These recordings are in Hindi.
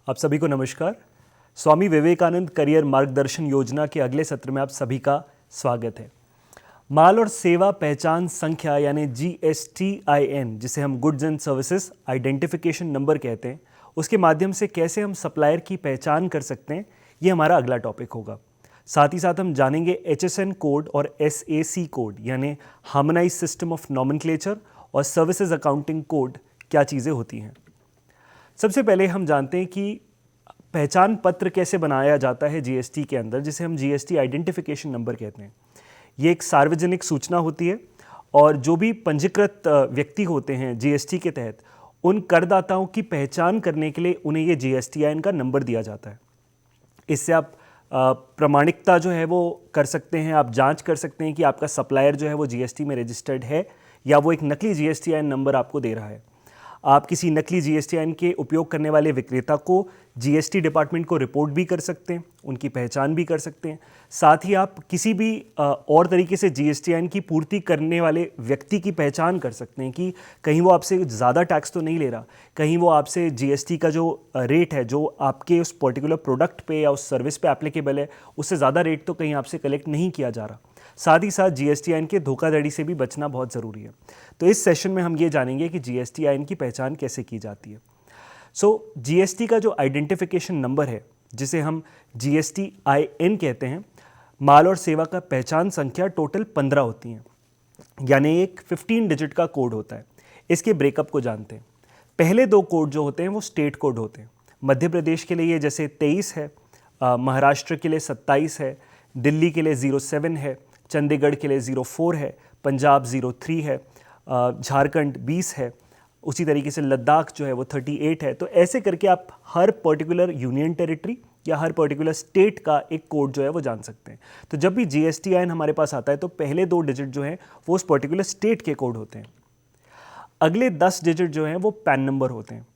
आप सभी को नमस्कार। स्वामी विवेकानंद करियर मार्गदर्शन योजना के अगले सत्र में आप सभी का स्वागत है। माल और सेवा पहचान संख्या यानी GSTIN, जिसे हम goods and services identification number कहते हैं, उसके माध्यम से कैसे हम सप्लायर की पहचान कर सकते हैं, ये हमारा अगला टॉपिक होगा। साथ ही साथ हम जानेंगे HSN कोड और SAC कोड यानी हार्मोनाइज्ड सिस्टम ऑफ नॉमेनक्लेचर और सर्विसेज अकाउंटिंग कोड क्या चीज़ें होती हैं। सबसे पहले हम जानते हैं कि पहचान पत्र कैसे बनाया जाता है जीएसटी के अंदर, जिसे हम जीएसटी आइडेंटिफिकेशन नंबर कहते हैं। ये एक सार्वजनिक सूचना होती है और जो भी पंजीकृत व्यक्ति होते हैं जीएसटी के तहत, उन करदाताओं की पहचान करने के लिए उन्हें ये GSTIN का नंबर दिया जाता है। इससे आप प्रामाणिकता जो है वो कर सकते हैं, आप जांच कर सकते हैं कि आपका सप्लायर जो है वो जीएसटी में रजिस्टर्ड है या वो एक नकली GSTIN नंबर आपको दे रहा है। आप किसी नकली GSTIN के उपयोग करने वाले विक्रेता को जीएसटी डिपार्टमेंट को रिपोर्ट भी कर सकते हैं, उनकी पहचान भी कर सकते हैं। साथ ही आप किसी भी और तरीके से GSTIN की पूर्ति करने वाले व्यक्ति की पहचान कर सकते हैं कि कहीं वो आपसे ज़्यादा टैक्स तो नहीं ले रहा, कहीं वो आपसे GST का जो रेट है जो आपके उस पर्टिकुलर प्रोडक्ट पे या उस सर्विस पे एप्लीकेबल है, उससे ज़्यादा रेट तो कहीं आपसे कलेक्ट नहीं किया जा रहा। साथ ही साथ GSTIN के धोखाधड़ी से भी बचना बहुत ज़रूरी है। तो इस सेशन में हम ये जानेंगे कि GSTIN की पहचान कैसे की जाती है। GST का जो आइडेंटिफिकेशन नंबर है, जिसे हम GSTIN कहते हैं, माल और सेवा का पहचान संख्या टोटल 15 होती हैं, यानी एक 15 डिजिट का कोड होता है। इसके ब्रेकअप को जानते हैं। पहले दो कोड जो होते हैं वो स्टेट कोड होते हैं। मध्य प्रदेश के लिए ये जैसे 23 है, महाराष्ट्र के लिए 27 है, दिल्ली के लिए 07 है, चंडीगढ़ के लिए 04 है, पंजाब 03 है, झारखंड 20 है, उसी तरीके से लद्दाख जो है वो 38 है। तो ऐसे करके आप हर पर्टिकुलर यूनियन टेरिटरी या हर पर्टिकुलर स्टेट का एक कोड जो है वो जान सकते हैं। तो जब भी GSTIN हमारे पास आता है तो पहले 2 डिजिट जो हैं वो उस पर्टिकुलर स्टेट के कोड होते हैं। अगले 10 डिजिट जो हैं वो पैन नंबर होते हैं।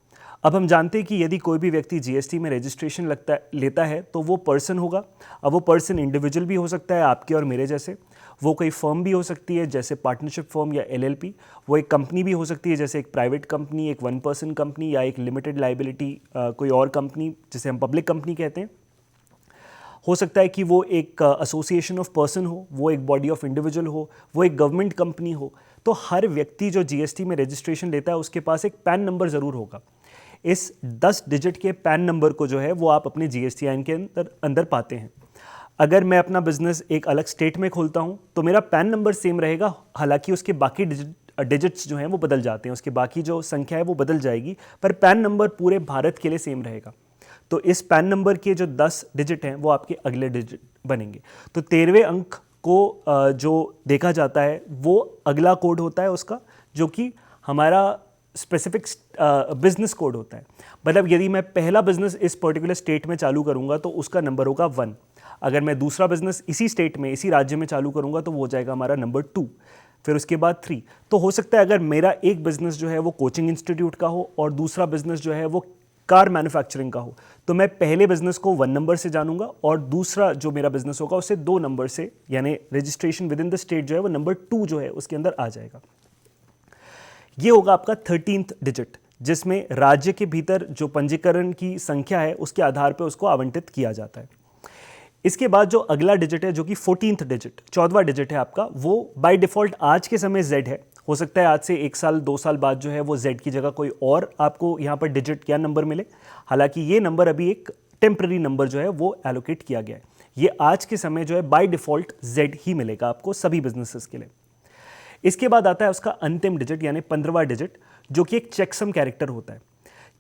अब हम जानते हैं कि यदि कोई भी व्यक्ति GST में रजिस्ट्रेशन लेता है तो वो पर्सन होगा। अब वो पर्सन इंडिविजुअल भी हो सकता है आपके और मेरे जैसे, वो कोई फर्म भी हो सकती है जैसे पार्टनरशिप फर्म या LLP, वो एक कंपनी भी हो सकती है जैसे एक प्राइवेट कंपनी, एक 1 पर्सन कंपनी या एक लिमिटेड लाइबिलिटी कोई और कंपनी जिसे हम पब्लिक कंपनी कहते हैं। हो सकता है कि वो एक एसोसिएशन ऑफ पर्सन हो, वो एक बॉडी ऑफ इंडिविजुअल हो, वो एक गवर्नमेंट कंपनी हो। तो हर व्यक्ति जो GST में रजिस्ट्रेशन लेता है उसके पास एक पैन नंबर ज़रूर होगा। इस 10 डिजिट के पैन नंबर को जो है वो आप अपने GSTIN के अंदर पाते हैं। अगर मैं अपना बिजनेस एक अलग स्टेट में खोलता हूं तो मेरा पैन नंबर सेम रहेगा, हालांकि उसके बाकी डिजिट्स जो हैं वो बदल जाते हैं, उसके बाकी जो संख्या है वो बदल जाएगी, पर पैन नंबर पूरे भारत के लिए सेम रहेगा। तो इस पैन नंबर के जो 10 डिजिट हैं वो आपके अगले डिजिट बनेंगे। तो 13वें अंक को जो देखा जाता है वो अगला कोड होता है उसका, जो कि हमारा स्पेसिफिक बिजनेस कोड होता है। मतलब यदि मैं पहला बिजनेस इस पर्टिकुलर स्टेट में चालू करूंगा तो उसका नंबर होगा 1। अगर मैं दूसरा बिजनेस इसी स्टेट में इसी राज्य में चालू करूंगा तो वो हो जाएगा हमारा नंबर 2, फिर उसके बाद 3। तो हो सकता है अगर मेरा एक बिजनेस जो है वो कोचिंग इंस्टीट्यूट का हो और दूसरा बिजनेस जो है वो कार मैन्युफैक्चरिंग का हो, तो मैं पहले बिजनेस को 1 नंबर से जानूंगा और दूसरा जो मेरा बिजनेस होगा उसे 2 नंबर से, यानी registration with in the state जो है वो नंबर 2 जो है उसके अंदर आ जाएगा। ये होगा आपका 13th डिजिट, जिसमें राज्य के भीतर जो पंजीकरण की संख्या है उसके आधार पर उसको आवंटित किया जाता है। इसके बाद जो अगला डिजिट है जो कि 14th डिजिट, 14वां डिजिट है आपका, वो बाय डिफ़ॉल्ट आज के समय Z है। हो सकता है आज से 1 साल 2 साल बाद जो है वो Z की जगह कोई और आपको यहाँ पर डिजिट या नंबर मिले। हालांकि ये नंबर अभी एक टेम्पररी नंबर जो है वो एलोकेट किया गया है। ये आज के समय जो है बाय डिफ़ॉल्ट Z ही मिलेगा आपको सभी बिजनेसेस के लिए। इसके बाद आता है उसका अंतिम डिजिट यानी 15वां डिजिट, जो कि एक चेकसम कैरेक्टर होता है।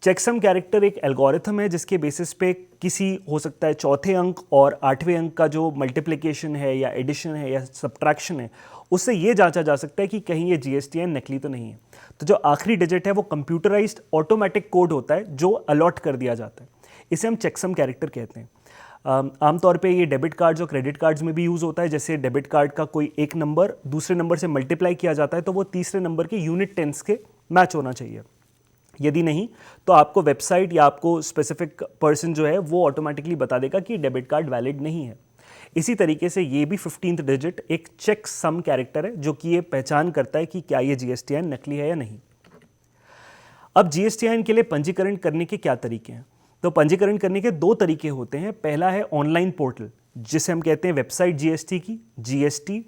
चेकसम कैरेक्टर एक एल्गोरिथम है जिसके बेसिस पे किसी हो सकता है चौथे अंक और 8वें अंक का जो मल्टीप्लिकेशन है या एडिशन है या सब्ट्रैक्शन है, उससे ये जांचा जा सकता है कि कहीं ये GSTIN नकली तो नहीं है। तो जो आखिरी डिजिट है वो कंप्यूटराइज्ड ऑटोमेटिक कोड होता है जो अलॉट कर दिया जाता है। इसे हम चेकसम कैरेक्टर कहते हैं। आमतौर पे ये डेबिट कार्ड्स और क्रेडिट कार्ड्स में भी यूज़ होता है। जैसे डेबिट कार्ड का कोई एक नंबर दूसरे नंबर से मल्टीप्लाई किया जाता है तो वो तीसरे नंबर के यूनिट टेंस के मैच होना चाहिए। यदि नहीं तो आपको वेबसाइट या आपको स्पेसिफिक पर्सन जो है वो ऑटोमेटिकली बता देगा कि डेबिट कार्ड वैलिड नहीं है। इसी तरीके से ये भी 15th डिजिट एक चेक सम कैरेक्टर है जो कि ये पहचान करता है कि क्या ये GSTIN नकली है या नहीं। अब GSTIN के लिए पंजीकरण करने के क्या तरीके हैं? तो पंजीकरण करने के दो तरीके होते हैं। पहला है ऑनलाइन पोर्टल, जिसे हम कहते हैं वेबसाइट जीएसटी की, gst.gov.in।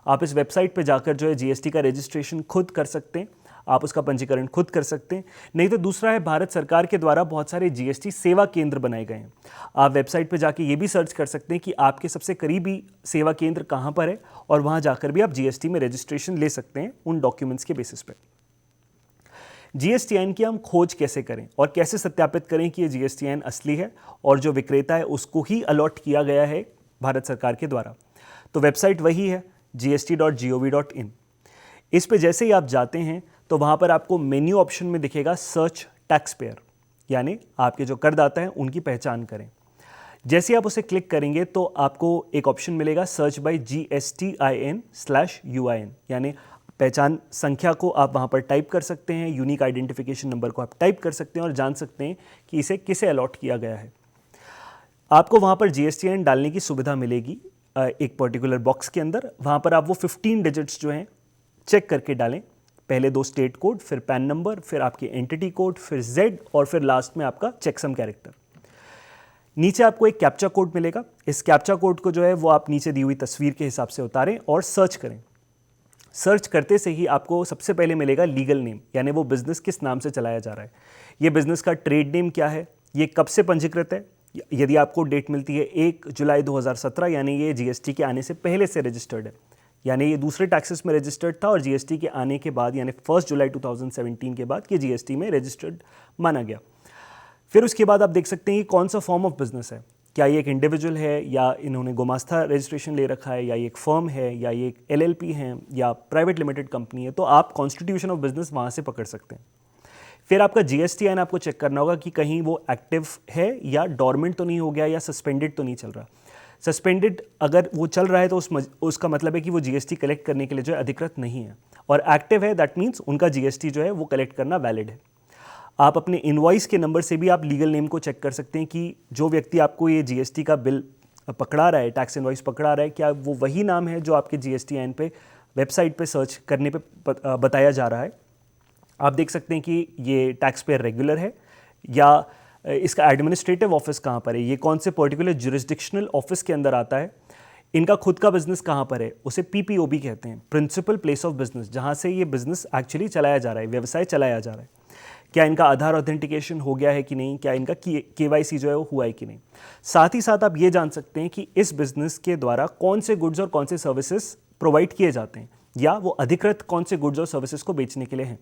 आप इस वेबसाइट पे जाकर जो है जीएसटी का रजिस्ट्रेशन खुद कर सकते हैं, आप उसका पंजीकरण खुद कर सकते हैं। नहीं तो दूसरा है, भारत सरकार के द्वारा बहुत सारे जीएसटी सेवा केंद्र बनाए गए हैं। आप वेबसाइट पे जाके ये भी सर्च कर सकते हैं कि आपके सबसे करीबी सेवा केंद्र कहाँ पर है, और वहाँ जाकर भी आप जीएसटी में रजिस्ट्रेशन ले सकते हैं उन डॉक्यूमेंट्स के बेसिस पे। जीएसटीआईएन की हम खोज कैसे करें और कैसे सत्यापित करें कि ये जीएसटीआईएन असली है और जो विक्रेता है उसको ही अलॉट किया गया है भारत सरकार के द्वारा। तो वेबसाइट वही है gst.gov.in। इस पे जैसे ही आप जाते हैं तो वहाँ पर आपको मेन्यू ऑप्शन में दिखेगा सर्च टैक्स पेयर, यानी आपके जो करदाता हैं उनकी पहचान करें। जैसे आप उसे क्लिक करेंगे तो आपको एक ऑप्शन मिलेगा सर्च बाय GSTIN/UIN, यानी पहचान संख्या को आप वहाँ पर टाइप कर सकते हैं, यूनिक आइडेंटिफिकेशन नंबर को आप टाइप कर सकते हैं और जान सकते हैं कि इसे किसे अलॉट किया गया है। आपको वहाँ पर GSTIN डालने की सुविधा मिलेगी एक पर्टिकुलर बॉक्स के अंदर। वहाँ पर आप वो 15 डिजिट्स जो हैं चेक करके डालें, पहले 2 स्टेट कोड, फिर पैन नंबर, फिर आपकी एंटिटी कोड, फिर Z और फिर लास्ट में आपका चेकसम कैरेक्टर। नीचे आपको एक कैप्चा कोड मिलेगा। इस कैप्चा कोड को जो है वो आप नीचे दी हुई तस्वीर के हिसाब से उतारें और सर्च करें। सर्च करते से ही आपको सबसे पहले मिलेगा लीगल नेम, यानी वो बिजनेस किस नाम से चलाया जा रहा है, ये बिजनेस का ट्रेड नेम क्या है, ये कब से पंजीकृत है। यदि आपको डेट मिलती है 1 जुलाई 2017, यानी ये जीएसटी के आने से पहले से रजिस्टर्ड है, यानी ये दूसरे टैक्सेस में रजिस्टर्ड था और जीएसटी के आने के बाद यानी 1 जुलाई 2017 के बाद ये जीएसटी में रजिस्टर्ड माना गया। फिर उसके बाद आप देख सकते हैं कि कौन सा फॉर्म ऑफ बिजनेस है, क्या ये एक इंडिविजुअल है या इन्होंने गुमास्ता रजिस्ट्रेशन ले रखा है, या ये एक फर्म है, या ये एक एलएलपी है, या प्राइवेट लिमिटेड कंपनी है। तो आप कॉन्स्टिट्यूशन ऑफ बिजनेस वहाँ से पकड़ सकते हैं। फिर आपका जीएसटीआईएन आपको चेक करना होगा कि कहीं वो एक्टिव है या डॉर्मेंट तो नहीं हो गया या सस्पेंडेड तो नहीं चल रहा। सस्पेंडेड अगर वो चल रहा है तो उसका मतलब है कि वो जीएसटी कलेक्ट करने के लिए जो है अधिकृत नहीं है, और एक्टिव है दैट मीन्स उनका जीएसटी जो है वो कलेक्ट करना वैलिड है। आप अपने इनवॉइस के नंबर से भी आप लीगल नेम को चेक कर सकते हैं कि जो व्यक्ति आपको ये जीएसटी का बिल पकड़ा रहा है, टैक्स इनवॉइस पकड़ा रहा है, क्या वो वही नाम है जो आपके जीएसटीआईएन पे वेबसाइट पे सर्च करने पे बताया जा रहा है। आप देख सकते हैं कि ये टैक्स पेयर रेगुलर है या इसका एडमिनिस्ट्रेटिव ऑफिस कहाँ पर है, ये कौन से पर्टिकुलर जुरिस्डिक्शनल ऑफिस के अंदर आता है, इनका खुद का बिजनेस कहाँ पर है, उसे पीपीओबी कहते हैं, प्रिंसिपल प्लेस ऑफ बिजनेस, जहाँ से ये बिजनेस एक्चुअली चलाया जा रहा है, व्यवसाय चलाया जा रहा है। क्या इनका आधार ऑथेंटिकेशन हो गया है कि नहीं, क्या इनका केवाईसी जो है वो हुआ है कि नहीं। साथ ही साथ आप ये जान सकते हैं कि इस बिजनेस के द्वारा कौन से गुड्स और कौन से सर्विसेज प्रोवाइड किए जाते हैं, या वो अधिकृत कौन से गुड्स और सर्विसेज को बेचने के लिए हैं।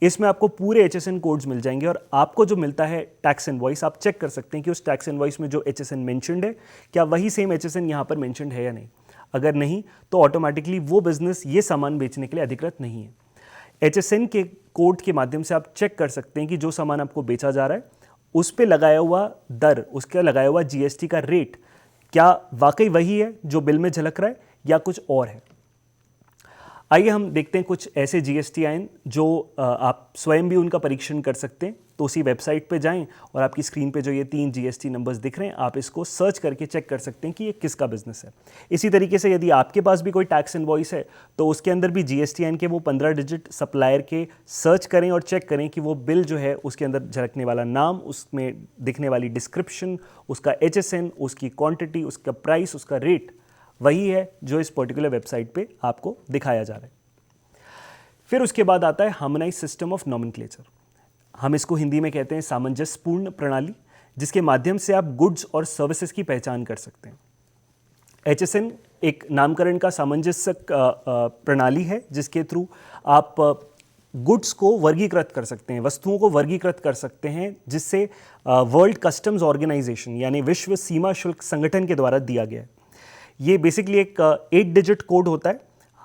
इसमें आपको पूरे HSN कोड्स मिल जाएंगे और आपको जो मिलता है टैक्स इनवॉइस, आप चेक कर सकते हैं कि उस टैक्स इनवॉइस में जो HSN मेंशन्ड है क्या वही सेम HSN यहाँ पर मेंशन्ड है या नहीं। अगर नहीं तो ऑटोमेटिकली वो बिजनेस ये सामान बेचने के लिए अधिकृत नहीं है। HSN के कोड के माध्यम से आप चेक कर सकते हैं कि जो सामान आपको बेचा जा रहा है उस पर लगाया हुआ दर, उसका लगाया हुआ जीएसटी का रेट क्या वाकई वही है जो बिल में झलक रहा है या कुछ और है। आइए हम देखते हैं कुछ ऐसे जीएसटीआईएन जो आप स्वयं भी उनका परीक्षण कर सकते हैं। तो उसी वेबसाइट पे जाएं और आपकी स्क्रीन पे जो ये 3 जीएसटी नंबर्स दिख रहे हैं, आप इसको सर्च करके चेक कर सकते हैं कि ये किसका बिजनेस है। इसी तरीके से यदि आपके पास भी कोई टैक्स इनवॉइस है तो उसके अंदर भी जीएसटीआईएन के वो 15 डिजिट सप्लायर के सर्च करें और चेक करें कि वो बिल जो है उसके अंदर झलकने वाला नाम, उसमें दिखने वाली डिस्क्रिप्शन, उसका HSN, उसकी क्वांटिटी, उसका प्राइस, उसका रेट वही है जो इस पर्टिकुलर वेबसाइट पे आपको दिखाया जा रहा है। फिर उसके बाद आता है हार्मोनाइज्ड सिस्टम ऑफ नॉमेनक्लेचर। हम इसको हिंदी में कहते हैं सामंजस्यपूर्ण प्रणाली, जिसके माध्यम से आप गुड्स और सर्विसेज की पहचान कर सकते हैं। HSN एक नामकरण का सामंजस्य प्रणाली है जिसके थ्रू आप गुड्स को वर्गीकृत कर सकते हैं, वस्तुओं को वर्गीकृत कर सकते हैं, जिससे वर्ल्ड कस्टम्स ऑर्गेनाइजेशन यानी विश्व सीमा शुल्क संगठन के द्वारा दिया गया है। ये बेसिकली एक 8 डिजिट कोड होता है।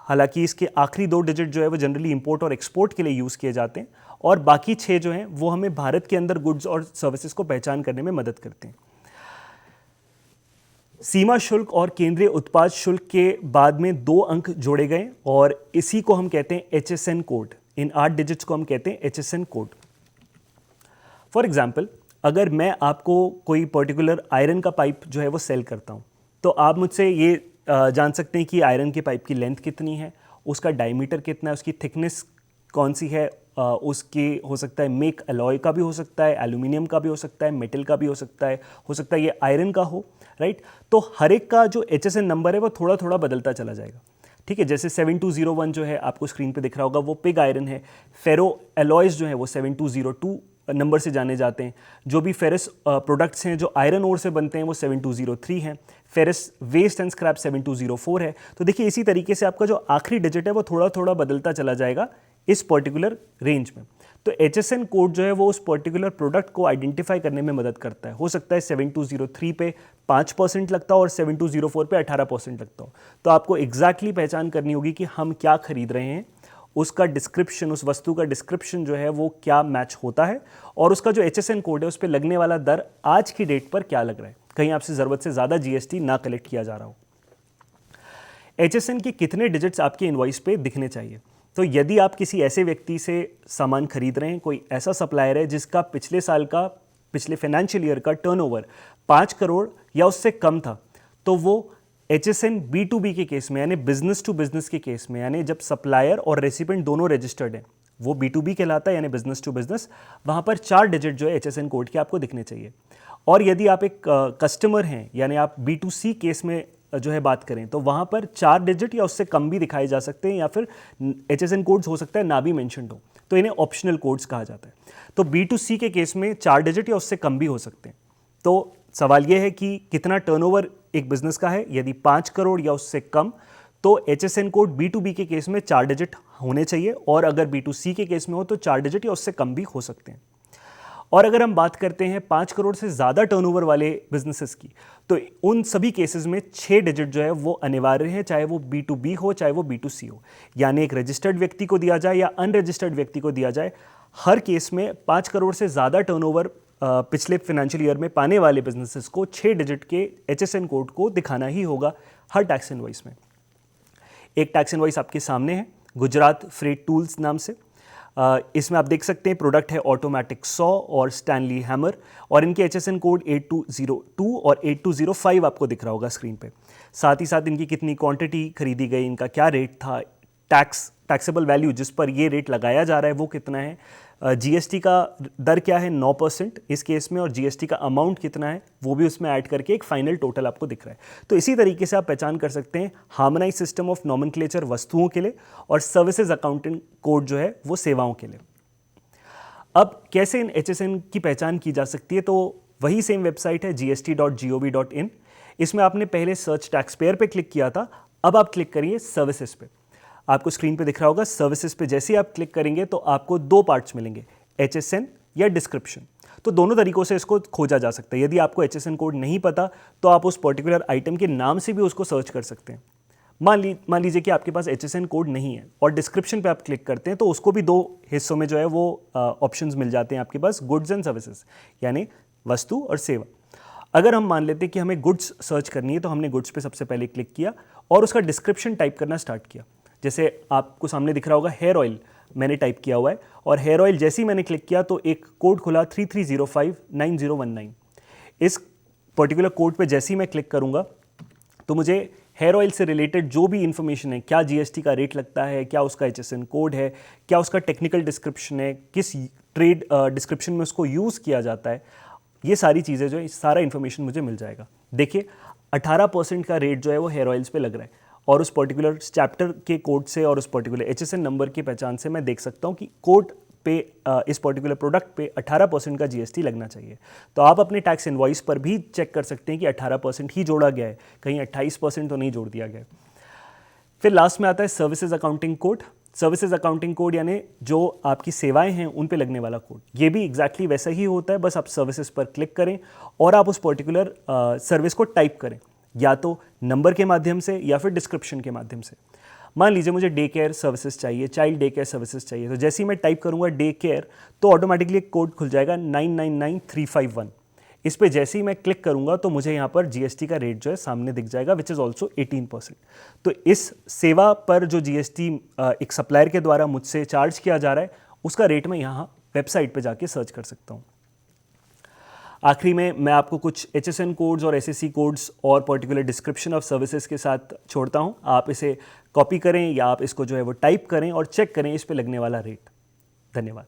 हालांकि इसके आखिरी 2 डिजिट जो है वो जनरली इंपोर्ट और एक्सपोर्ट के लिए यूज़ किए जाते हैं, और बाकी 6 जो हैं वो हमें भारत के अंदर गुड्स और सर्विसेज को पहचान करने में मदद करते हैं। सीमा शुल्क और केंद्रीय उत्पाद शुल्क के बाद में 2 अंक जोड़े गए और इसी को हम कहते हैं HSN कोड। इन 8 डिजिट्स को हम कहते हैं HSN कोड। फॉर एग्जाम्पल, अगर मैं आपको कोई पर्टिकुलर आयरन का पाइप जो है वो सेल करता हूँ, तो आप मुझसे ये जान सकते हैं कि आयरन के पाइप की लेंथ कितनी है, उसका डायमीटर कितना है, उसकी थिकनेस कौन सी है, उसके हो सकता है मेक अलॉय का भी हो सकता है, एल्यूमिनियम का भी हो सकता है, मेटल का भी हो सकता है ये आयरन का हो, राइट। तो हर एक का जो HSN नंबर है वो थोड़ा थोड़ा बदलता चला जाएगा, ठीक है। जैसे 7201 जो है आपको स्क्रीन पे दिख रहा होगा वो पिग आयरन है। फेरो एलॉयज जो है वो 7202 नंबर से जाने जाते हैं। जो भी फेरस प्रोडक्ट्स हैं जो आयरन ओर से बनते हैं वो 7203 हैं। फेरस वेस्ट एंड स्क्रैप 7204 है। तो देखिए इसी तरीके से आपका जो आखिरी डिजिट है वो थोड़ा थोड़ा बदलता चला जाएगा इस पर्टिकुलर रेंज में। तो HSN कोड जो है वो उस पर्टिकुलर प्रोडक्ट को आइडेंटिफाई करने में मदद करता है। हो सकता है 7203 पे 5% लगता हो और 7204 पे 18% लगता हो। तो आपको एग्जैक्टली पहचान करनी होगी कि हम क्या खरीद रहे हैं, उसका डिस्क्रिप्शन, उस वस्तु का डिस्क्रिप्शन जो है वो क्या मैच होता है, और उसका जो HSN कोड है उस पर लगने वाला दर आज की डेट पर क्या लग रहा है, कहीं आपसे ज़रूरत से ज़्यादा GST ना कलेक्ट किया जा रहा हो। HSN के कितने डिजिट्स आपके इनवॉइस पे दिखने चाहिए? तो यदि आप किसी ऐसे व्यक्ति से सामान खरीद रहे हैं, कोई ऐसा सप्लायर है जिसका पिछले फाइनेंशियल ईयर का टर्नओवर 5 करोड़ या उससे कम था, तो वो HSN B2B के केस में, यानी बिजनेस टू बिजनेस के केस में, यानी जब सप्लायर और रेसिपिएंट दोनों रजिस्टर्ड हैं, वो B2B कहलाता है, यानी बिजनेस टू बिजनेस। वहाँ पर 4 डिजिट जो है HSN कोड के आपको दिखने चाहिए। और यदि आप एक कस्टमर हैं, यानी आप B2C केस में जो है बात करें, तो वहाँ पर 4 डिजिट या उससे कम भी दिखाए जा सकते हैं, या फिर HSN कोड्स हो सकता है ना भी मेंशन्ड हो, तो इन्हें ऑप्शनल कोड्स कहा जाता है। तो B2C के केस में 4 डिजिट या उससे कम भी हो सकते हैं। तो सवाल यह है कि कितना टर्नओवर एक बिजनेस का है। यदि 5 करोड़ या उससे कम, तो HSN कोड B2B के केस में 4 डिजिट होने चाहिए, और अगर B2C के केस में हो तो 4 डिजिट या उससे कम भी हो सकते हैं। और अगर हम बात करते हैं 5 करोड़ से ज़्यादा टर्नओवर वाले बिजनेसेस की, तो उन सभी केसेस में 6 डिजिट जो है वो अनिवार्य है, चाहे वो B2B हो चाहे वो B2C हो। यानी एक रजिस्टर्ड व्यक्ति को दिया जाए या अनरजिस्टर्ड व्यक्ति को दिया जाए, हर केस में 5 करोड़ से ज़्यादा टर्नओवर पिछले फाइनेंशियल ईयर में पाने वाले बिजनेसेस को 6 डिजिट के HSN कोड को दिखाना ही होगा हर टैक्स इनवॉइस में। एक टैक्स इनवॉइस आपके सामने है, गुजरात फ्रेट टूल्स नाम से। इसमें आप देख सकते हैं प्रोडक्ट है ऑटोमेटिक सॉ और स्टैनली हैमर, और इनके HSN कोड 8202 और 8205 आपको दिख रहा होगा स्क्रीन पे। साथ ही साथ इनकी कितनी क्वांटिटी खरीदी गई, इनका क्या रेट था, टैक्सेबल वैल्यू जिस पर ये रेट लगाया जा रहा है वो कितना है, GST का दर क्या है 9% इस केस में, और GST का अमाउंट कितना है वो भी उसमें ऐड करके एक फाइनल टोटल आपको दिख रहा है। तो इसी तरीके से आप पहचान कर सकते हैं हार्मोनाइज सिस्टम ऑफ नॉमेनक्लेचर वस्तुओं के लिए, और सर्विसेज अकाउंटिंग कोड जो है वो सेवाओं के लिए। अब कैसे इन HSN की पहचान की जा सकती है? तो वही सेम वेबसाइट है gst.gov.in। इसमें आपने पहले सर्च टैक्स पेयर पे क्लिक किया था, अब आप क्लिक करिए सर्विसेज पे। आपको स्क्रीन पे दिख रहा होगा सर्विसेज पे जैसे ही आप क्लिक करेंगे तो आपको 2 पार्ट्स मिलेंगे, HSN या डिस्क्रिप्शन। तो दोनों तरीकों से इसको खोजा जा सकता है। यदि आपको HSN कोड नहीं पता तो आप उस पर्टिकुलर आइटम के नाम से भी उसको सर्च कर सकते हैं। मान लीजिए कि आपके पास HSN कोड नहीं है और डिस्क्रिप्शन पे आप क्लिक करते हैं, तो उसको भी 2 हिस्सों में जो है वो ऑप्शंस मिल जाते हैं आपके पास, गुड्स एंड सर्विसेज, यानी वस्तु और सेवा। अगर हम मान लेते हैं कि हमें गुड्स सर्च करनी है, तो हमने गुड्स पे सबसे पहले क्लिक किया और उसका डिस्क्रिप्शन टाइप करना स्टार्ट किया। जैसे आपको सामने दिख रहा होगा हेयर ऑयल मैंने टाइप किया हुआ है, और हेयर ऑयल जैसे ही मैंने क्लिक किया तो एक कोड खुला 33059019। इस पर्टिकुलर कोड पे जैसे ही मैं क्लिक करूंगा तो मुझे हेयर ऑयल से रिलेटेड जो भी इंफॉर्मेशन है, क्या GST का रेट लगता है, क्या उसका HSN कोड है, क्या उसका टेक्निकल डिस्क्रिप्शन है, किस ट्रेड डिस्क्रिप्शन में उसको यूज़ किया जाता है, ये सारी चीज़ें जो है सारा इन्फॉर्मेशन मुझे मिल जाएगा। देखिए 18% का रेट जो है वो हेयर ऑयल्स पे लग रहा है, और उस पर्टिकुलर चैप्टर के कोड से और उस पर्टिकुलर HSN नंबर की पहचान से मैं देख सकता हूँ कि कोड पे इस पर्टिकुलर प्रोडक्ट पे 18% का GST लगना चाहिए। तो आप अपने टैक्स इनवॉइस पर भी चेक कर सकते हैं कि 18% ही जोड़ा गया है, कहीं 28% तो नहीं जोड़ दिया गया है। फिर लास्ट में आता है services accounting code. Services accounting code यानी जो आपकी सेवाएं हैं उन पे लगने वाला कोड। ये भी एग्जैक्टली वैसा ही होता है, बस आप सर्विसेज पर क्लिक करें और आप उस पर्टिकुलर सर्विस को टाइप करें, या तो नंबर के माध्यम से या फिर डिस्क्रिप्शन के माध्यम से। मान लीजिए मुझे डे केयर सर्विसेज चाहिए, चाइल्ड डे केयर सर्विसेज चाहिए, तो जैसे ही मैं टाइप करूंगा डे केयर तो ऑटोमेटिकली एक कोड खुल जाएगा 999351। इस पे जैसे ही मैं क्लिक करूंगा तो मुझे यहाँ पर GST का रेट जो है सामने दिख जाएगा, विच इज़ ऑल्सो 18%। तो इस सेवा पर जो GST एक सप्लायर के द्वारा मुझसे चार्ज किया जा रहा है उसका रेट मैं यहाँ वेबसाइट पे जाके सर्च कर सकता हूँ। आखिरी में मैं आपको कुछ HSN कोड्स और SSC कोड्स और पर्टिकुलर डिस्क्रिप्शन ऑफ सर्विसेज के साथ छोड़ता हूं। आप इसे कॉपी करें या आप इसको जो है वो टाइप करें और चेक करें इस पे लगने वाला रेट। धन्यवाद।